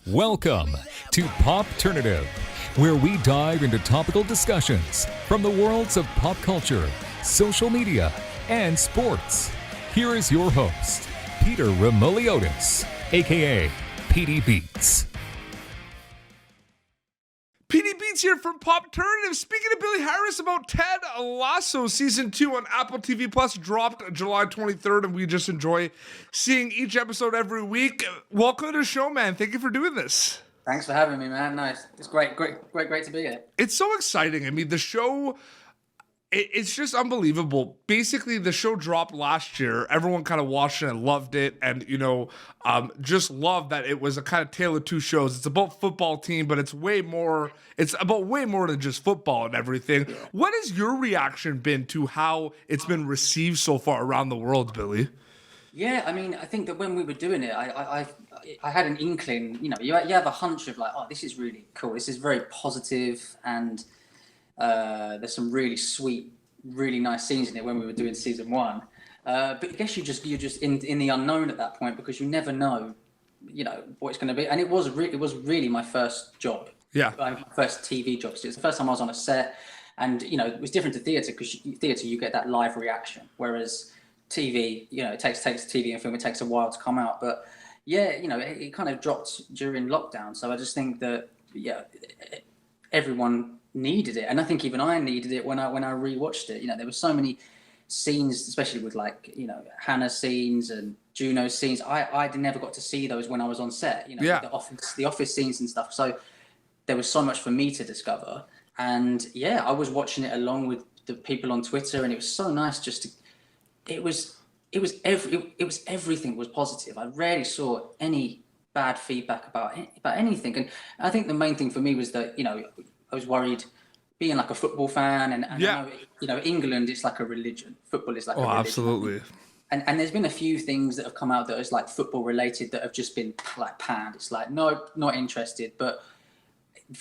Welcome to Popternative, where we dive into topical discussions from the worlds of pop culture, social media, and sports. Here is your host, Peter Remoliotis, aka PD Beats. PD Beats here from Popternative. Speaking to Billy Harris about Ted Lasso Season 2 on Apple TV Plus dropped July 23rd, and we just enjoy seeing each episode every week. Welcome to the show, man. Thank you for doing this. Thanks for having me, man. Nice. It's great to be here. It's so exciting. I mean, the show... It's just unbelievable. Basically, the show dropped last year. Everyone kind of watched it and loved it, and just loved that it was a kind of tale of two shows. It's about football team, but it's way more. It's about way more than just football and everything. What has your reaction been to how it's been received so far around the world, Billy? Yeah, I mean, I think that when we were doing it, I had an inkling. You have a hunch of like, oh, this is really cool. This is very positive and. There's some really sweet, really nice scenes in it when we were doing season 1. But I guess you're just in the unknown at that point because you never know, what it's going to be. And it was really my first job. Yeah. My first TV job. So it was the first time I was on a set, and it was different to theatre because theatre you get that live reaction, whereas TV, it takes TV and film, it takes a while to come out. But yeah, it kind of dropped during lockdown. So I just think that everyone needed it, and I think even I needed it when I rewatched it. There were so many scenes, especially with Hannah scenes and Juno scenes. I never got to see those when I was on set. The office scenes and stuff. So there was so much for me to discover, and I was watching it along with the people on Twitter, and it was so nice. It was everything was positive. I rarely saw any bad feedback about anything, and I think the main thing for me was that I was worried, being like a football fan, and I know, England is like a religion. Football is like a religion. Absolutely. And there's been a few things that have come out that is like football related that have just been like panned. It's like, no, not interested. But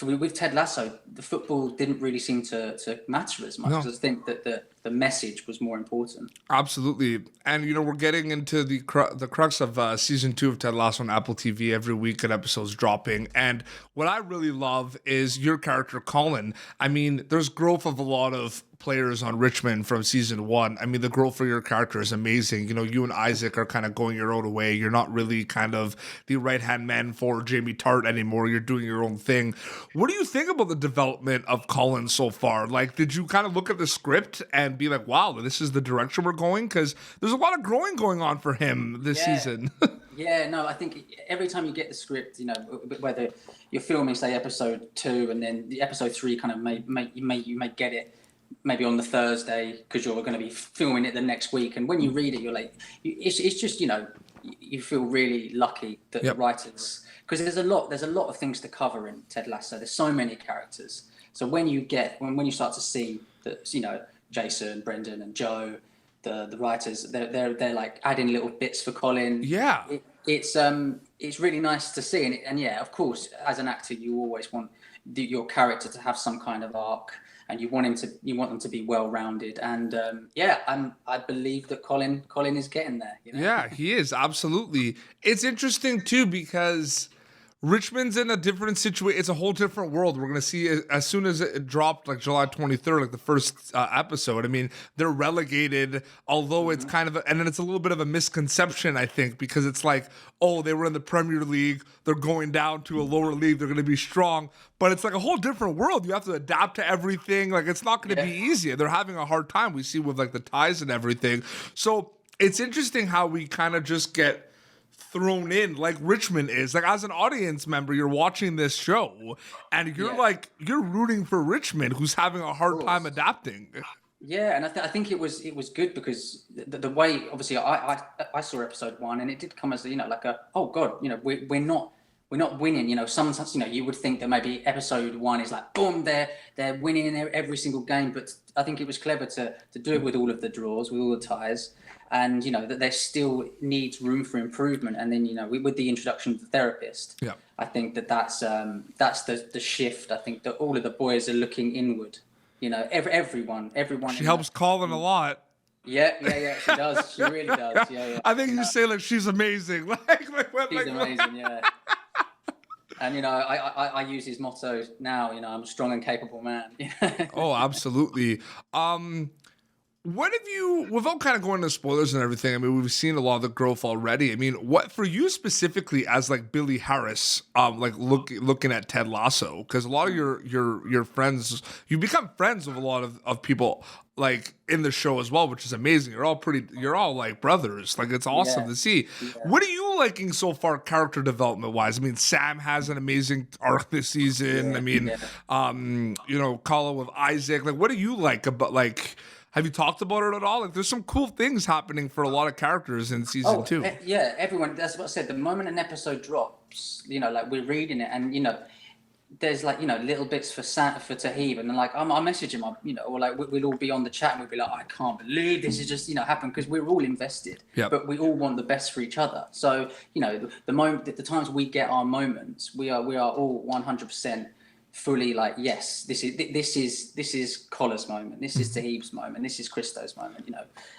with Ted Lasso, the football didn't really seem to matter as much. No. I think that the message was more important. Absolutely. And, we're getting into the crux of season 2 of Ted Lasso on Apple TV every week, an episode's dropping. And what I really love is your character, Colin. I mean, there's growth of a lot of players on Richmond from season 1. I mean, the growth for your character is amazing. You and Isaac are kind of going your own way. You're not really kind of the right-hand man for Jamie Tart anymore. You're doing your own thing. What do you think about the development of Colin so far? Like, did you kind of look at the script and be like, wow, this is the direction we're going? Because there's a lot of growing going on for him this season. No, I think every time you get the script, whether you're filming, say, episode 2, and then the episode 3 kind of you may get it maybe on the Thursday because you're going to be filming it the next week, and when you read it, you're like, it's just you feel really lucky that the writers, because there's a lot of things to cover in Ted Lasso. There's so many characters, so when you start to see that Jason, Brendan, and Joe, the writers, they're like adding little bits for Colin. It's really nice to see, and of course, as an actor, you always want your character to have some kind of arc, and you want them to be well-rounded, and I believe that Colin is getting there. Yeah, he is, absolutely. It's interesting too because Richmond's in a different situation. It's a whole different world. We're going to see as soon as it dropped, like July 23rd, like the first episode. I mean, they're relegated, although it's kind of, and then it's a little bit of a misconception, I think, because it's like, oh, they were in the Premier League. They're going down to a lower league. They're going to be strong. But it's like a whole different world. You have to adapt to everything. Like, it's not going to be easy. They're having a hard time. We see with like the ties and everything. So it's interesting how we kind of just get thrown in like Richmond is. Like, as an audience member, you're watching this show and you're you're rooting for Richmond, who's having a hard time adapting. Yeah, and I think it was good because the way, obviously, I saw episode 1 and it did come as like a, oh god, we're not winning. Sometimes you would think that maybe episode 1 is like, boom, they're winning in every single game, but I think it was clever to do it with all of the draws, with all the ties. And that there still needs room for improvement, and then with the introduction of the therapist, I think that's the shift. I think that all of the boys are looking inward. Everyone. She helps Colin a lot. Yeah, she does. She really does. Yeah. I think you say like she's amazing. She's amazing. Yeah. And I use his motto now. I'm a strong and capable man. Oh, absolutely. What have you, without kind of going into spoilers and everything, I mean, we've seen a lot of the growth already. I mean, what for you specifically as like Billy Harris, like looking at Ted Lasso, because a lot of your friends, you become friends with a lot of people like in the show as well, which is amazing. You're all like brothers. Like it's awesome to see. What are you liking so far, character development wise? I mean, Sam has an amazing arc this season. I mean, Kala with Isaac. Like, what do you like about like? Have you talked about it at all? Like, there's some cool things happening for a lot of characters in season 2. Yeah, everyone. That's what I said. The moment an episode drops, like we're reading it, and there's like little bits for Tahib, and then like I message him, or like we'll all be on the chat, and we'll be like, I can't believe this has just happened, because we're all invested, but we all want the best for each other. So the times we get our moments, we are all 100%. Fully like, yes, this is Colla's moment, this is Tahib's moment, this is Christo's moment,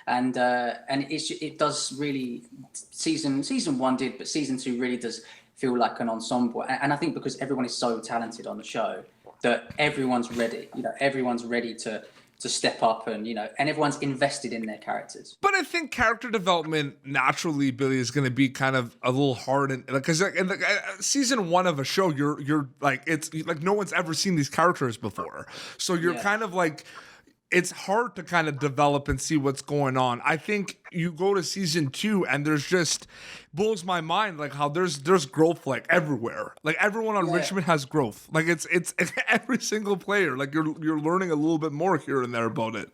and it does really, season 1 did, but season 2 really does feel like an ensemble, and I think because everyone is so talented on the show that everyone's ready, everyone's ready to step up, and and everyone's invested in their characters. But I think character development naturally, Billy, is going to be kind of a little hard, and because in season 1 of a show, you're like, it's like no one's ever seen these characters before, so you're kind of like, it's hard to kind of develop and see what's going on. I think you go to season 2 and there's just blows my mind like how there's growth like everywhere. Like everyone on Richmond has growth. Like it's every single player. Like you're learning a little bit more here and there about it.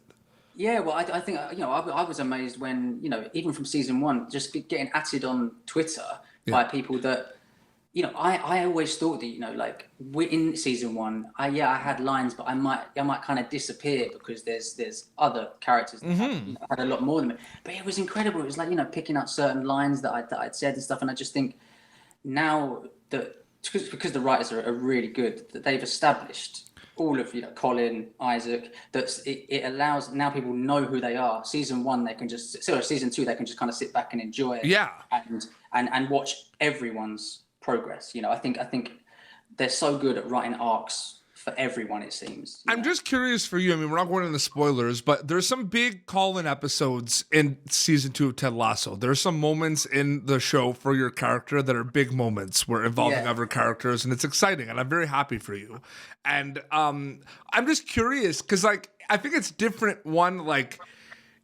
Yeah, well, I think I was amazed when even from season 1, just getting atted on Twitter by people that. I always thought that like we're in season 1. I had lines, but I might kind of disappear because there's other characters that had a lot more than me. But it was incredible. It was like picking up certain lines that I'd said and stuff. And I just think now that because the writers are really good, that they've established all of Colin, Isaac, that it allows now people know who they are. Season 1 they can season 2 they can just kind of sit back and enjoy it. And watch everyone's progress. I think they're so good at writing arcs for everyone, it seems. I'm just curious for you. I mean, we're not going into spoilers, but there's some big call-in episodes in season 2 of Ted Lasso. There's some moments in the show for your character that are big moments where involving other characters, and it's exciting, and I'm very happy for you. And I'm just curious because like I think it's different. One, like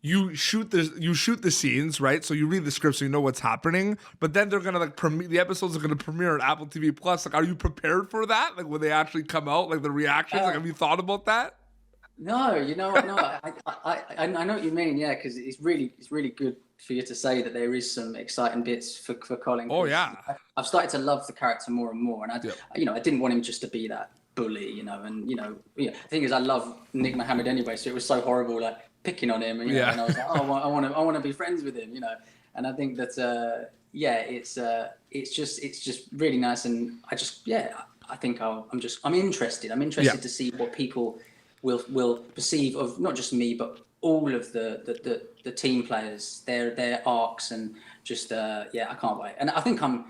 you shoot the scenes, right? So you read the script, so you know what's happening. But then they're gonna like the episodes are gonna premiere on Apple TV Plus. Like, are you prepared for that? Like, when they actually come out, like the reactions? Like, have you thought about that? No, no. I know what you mean. Yeah, because it's really good for you to say that there is some exciting bits for Colin. Oh yeah, I've started to love the character more and more, and I didn't want him just to be that bully, and the thing is, I love Nick Mohammed anyway, so it was so horrible, like picking on him, and and I was like, oh, I want to be friends with him, and I think that it's just really nice, and I think I'm interested to see what people will perceive of not just me but all of the team players, their arcs, and just I can't wait, and I think I'm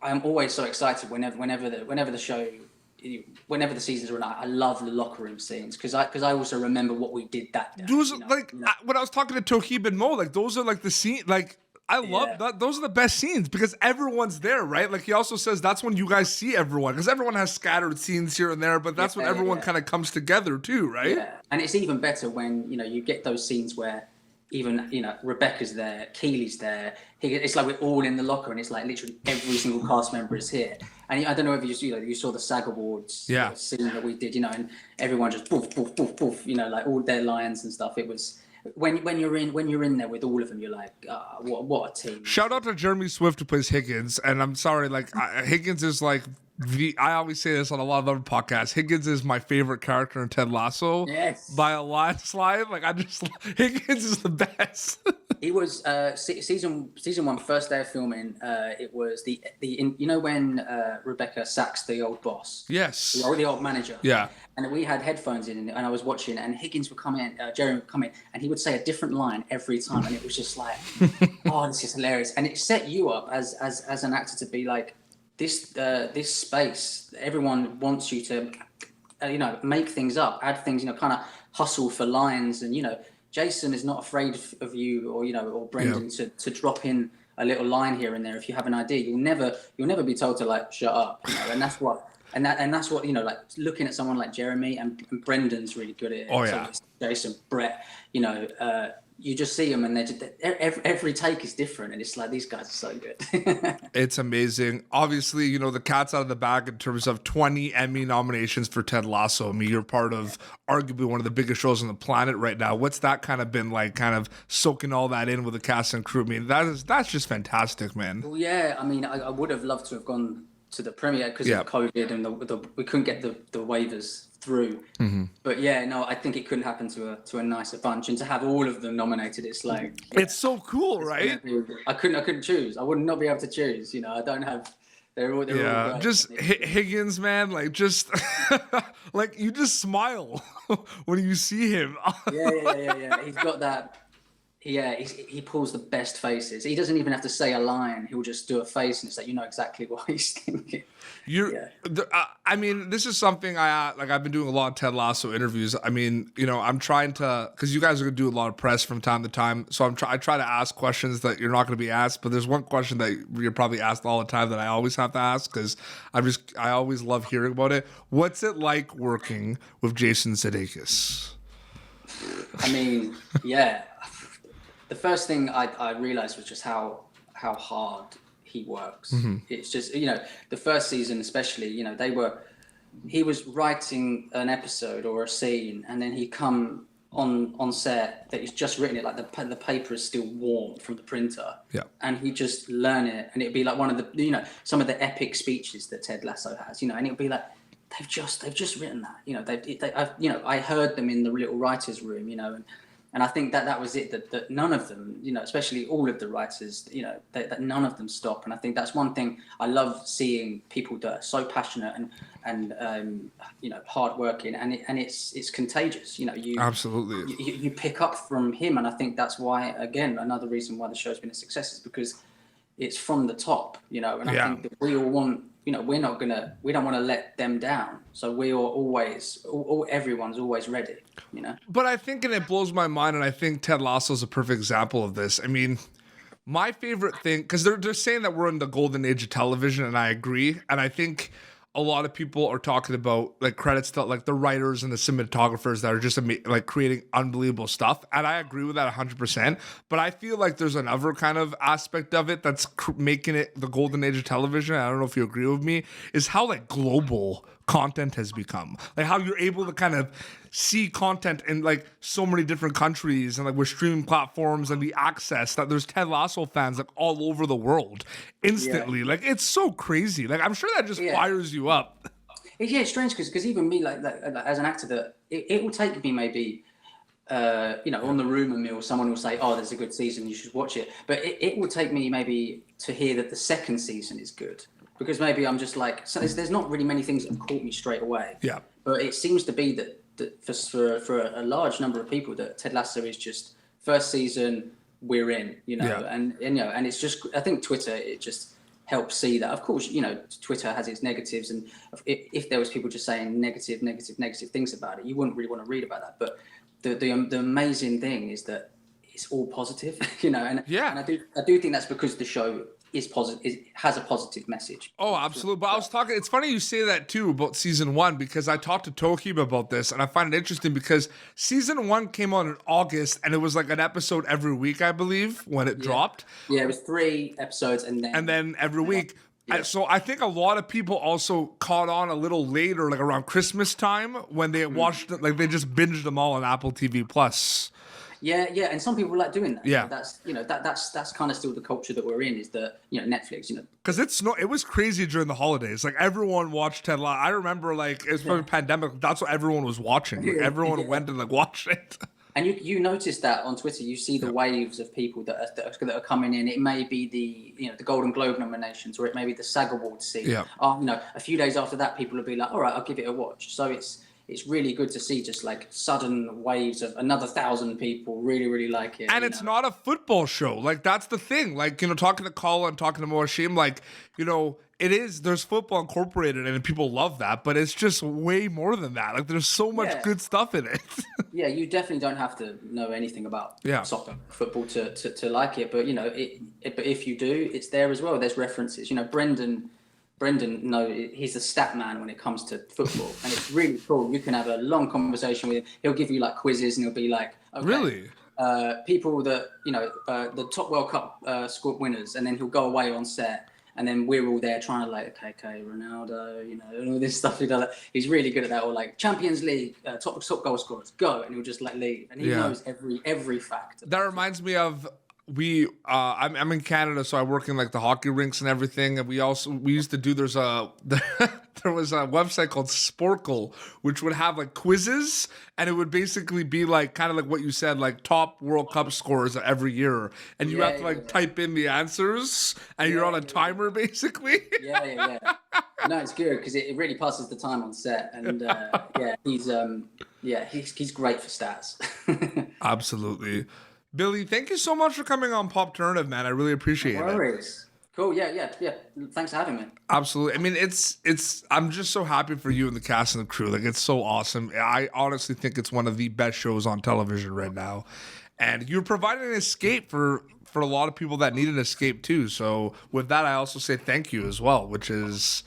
always so excited whenever the show. Whenever the seasons run out, I love the locker room scenes because I also remember what we did that day. Those when I was talking to Tohib and Mo, like those are like the scene, like I love that. Those are the best scenes because everyone's there, right? Like he also says that's when you guys see everyone because everyone has scattered scenes here and there, but that's when everyone kind of comes together too, right? Yeah, and it's even better when you get those scenes where even Rebecca's there, Keely's there. It's like we're all in the locker, and it's like literally every single cast member is here. And I don't know if you saw the SAG Awards scene that we did, and everyone just poof poof poof poof, like all their lines and stuff. It was when you're in there with all of them, you're like, what a team. Shout out to Jeremy Swift who plays Higgins, and I'm sorry, like Higgins is like. I always say this on a lot of other podcasts. Higgins is my favorite character in Ted Lasso. Yes. By a landslide. Like Higgins is the best. He was season 1, first day of filming. It was the when Rebecca sacks the old boss. Yes. The old manager. Yeah. And we had headphones in, and I was watching, and Higgins would come in, Jeremy would come in, and he would say a different line every time, and it was just like, oh, this is hilarious, and it set you up as an actor to be like, this space, everyone wants you to, make things up, add things, kind of hustle for lines, and Jason is not afraid of you or Brendan to drop in a little line here and there if you have an idea. You'll never be told to like shut up, and that's what. And that's what like looking at someone like Jeremy and Brendan's really good at it. Oh yeah, so Jason, Brett, you just see them and every take is different, and it's like these guys are so good. It's amazing. Obviously, the cat's out of the bag in terms of 20 Emmy nominations for Ted Lasso. I mean, you're part of arguably one of the biggest shows on the planet right now. What's that kind of been like? Kind of soaking all that in with the cast and crew. I mean, that's just fantastic, man. Well, yeah. I mean, I would have loved to have gone to the premiere because of COVID and we couldn't get the waivers through. Mm-hmm. But yeah, no, I think it couldn't happen to a nicer bunch, and to have all of them nominated, it's like it's so cool, right? I couldn't choose. I would not be able to choose. I don't have. They're all great. Just Higgins, man, like just like you just smile when you see him. Yeah. He's got that. Yeah, he pulls the best faces. He doesn't even have to say a line. He'll just do a face, and it's like you know exactly what he's thinking. I mean, this is something I've been doing a lot of Ted Lasso interviews. I mean, I'm trying to, because you guys are gonna do a lot of press from time to time. So I try to ask questions that you're not gonna be asked. But there's one question that you're probably asked all the time that I always have to ask because I always love hearing about it. What's it like working with Jason Sudeikis? I mean, yeah. The first thing I realized was just how hard he works. Mm-hmm. It's just, the first season especially, he was writing an episode or a scene, and then he'd come on set that he's just written it, like the paper is still warm from the printer. Yeah. And he'd just learn it, and it'd be like one of the, some of the epic speeches that Ted Lasso has, and it'd be like, they've just written that, I heard them in the little writer's room, and I think that was it, that none of them, especially all of the writers, that none of them stop. And I think that's one thing I love seeing, people that are so passionate and hardworking, and it's contagious. Absolutely. You pick up from him, and I think that's why, again, another reason why the show's been a success is because it's from the top, and I think that we all want. We don't want to let them down. So we are always, everyone's always ready, But I think, and it blows my mind, and I think Ted Lasso is a perfect example of this. I mean, my favorite thing, because they're saying that we're in the golden age of television, and I agree. And I think a lot of people are talking about like credits to like the writers and the cinematographers that are just like creating unbelievable stuff. And I agree with that 100%. But I feel like there's another kind of aspect of it that's making it the golden age of television. I don't know if you agree with me, is how like global content has become. Like how you're able to kind of see content in like so many different countries, and like with streaming platforms and the access that there's Ted Lasso fans like all over the world instantly. Like it's so crazy. Like I'm sure that just fires you up. Yeah, it's strange because even me, like as an actor, that it will take me maybe on the rumor mill, someone will say, oh, there's a good season, you should watch it. But it will take me maybe to hear that the second season is good. Because maybe I'm just like, so there's not really many things that have caught me straight away. Yeah. But it seems to be that for a large number of people, that Ted Lasso is just first season, we're in, and it's just, I think Twitter, it just helps see that. Of course, Twitter has its negatives, and if there was people just saying negative things about it, you wouldn't really want to read about that. But the amazing thing is that it's all positive, and I do think that's because the show is positive. It has a positive message. Oh, absolutely. But I was talking, it's funny you say that too about season 1, because I talked to Tohib about this, and I find it interesting because season 1 came on in August, and it was like an episode every week, I believe, when it dropped. Yeah, it was 3 episodes and then every week. Yeah. So I think a lot of people also caught on a little later, like around Christmas time, when they watched it, like they just binged them all on Apple TV Plus. Yeah, and some people like doing that. Yeah, that's kind of still the culture that we're in. Is that Netflix, because it was crazy during the holidays. Like everyone watched Ted Lasso. I remember like it was for the pandemic. That's what everyone was watching. Like, everyone went and like watched it. And you notice that on Twitter, you see the waves of people that are coming in. It may be the Golden Globe nominations, or it may be the SAG Awards scene. Yeah. A few days after that, people will be like, all right, I'll give it a watch. So it's really good to see just like sudden waves of another 1,000 people really, really like it. And it's not a football show. Like that's the thing. Like, talking to Colin, talking to Moashim, like, it is. There's football incorporated, and people love that. But it's just way more than that. Like there's so much good stuff in it. Yeah, you definitely don't have to know anything about soccer, football to like it. But but if you do, it's there as well. There's references. Brendan, he's a stat man when it comes to football, and it's really cool. You can have a long conversation with him. He'll give you like quizzes, and he'll be like, okay, really. People that the top World Cup score winners, and then he'll go away on set, and then we're all there trying to like, okay, Ronaldo, and all this stuff. He does that. He's really good at that. Or like Champions League top goal scorers, go, and he'll just like leave, and he knows every fact. That reminds me of I'm in Canada, so I work in like the hockey rinks and everything. And we used to do there was a website called Sporkle, which would have like quizzes, and it would basically be like kind of like what you said, like top World Cup scores every year, and you have to like type in the answers, and you're on a timer basically. Yeah. No, it's good because it really passes the time on set, and he's great for stats. Absolutely. Billy, thank you so much for coming on Popternative, man. I really appreciate it. No worries. Cool. Yeah. Thanks for having me. Absolutely. I mean, it's. I'm just so happy for you and the cast and the crew. Like, it's so awesome. I honestly think it's one of the best shows on television right now, and you're providing an escape for a lot of people that need an escape too. So, with that, I also say thank you as well, which is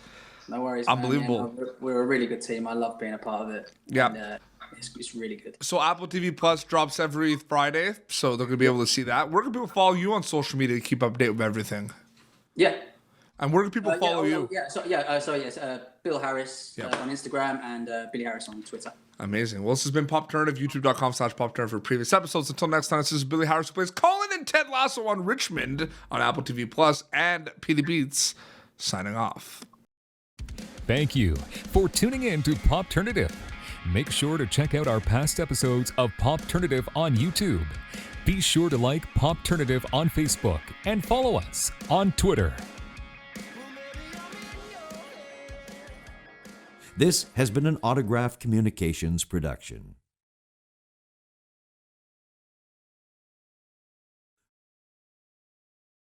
no worries. Unbelievable. Man. We're a really good team. I love being a part of it. Yeah. And, it's really good. So Apple TV Plus drops every Friday, so they're going to be able to see that. Where can people follow you on social media to keep up to date with everything? Yeah. And where can people follow you? Bill Harris on Instagram and Billy Harris on Twitter. Amazing. Well, this has been Popternative, youtube.com/Popternative for previous episodes. Until next time, this is Billy Harris, who plays Colin and Ted Lasso on Richmond on Apple TV Plus and PD Beats, signing off. Thank you for tuning in to Popternative. Make sure to check out our past episodes of Popternative on YouTube. Be sure to like Popternative on Facebook and follow us on Twitter. This has been an Autograph Communications production.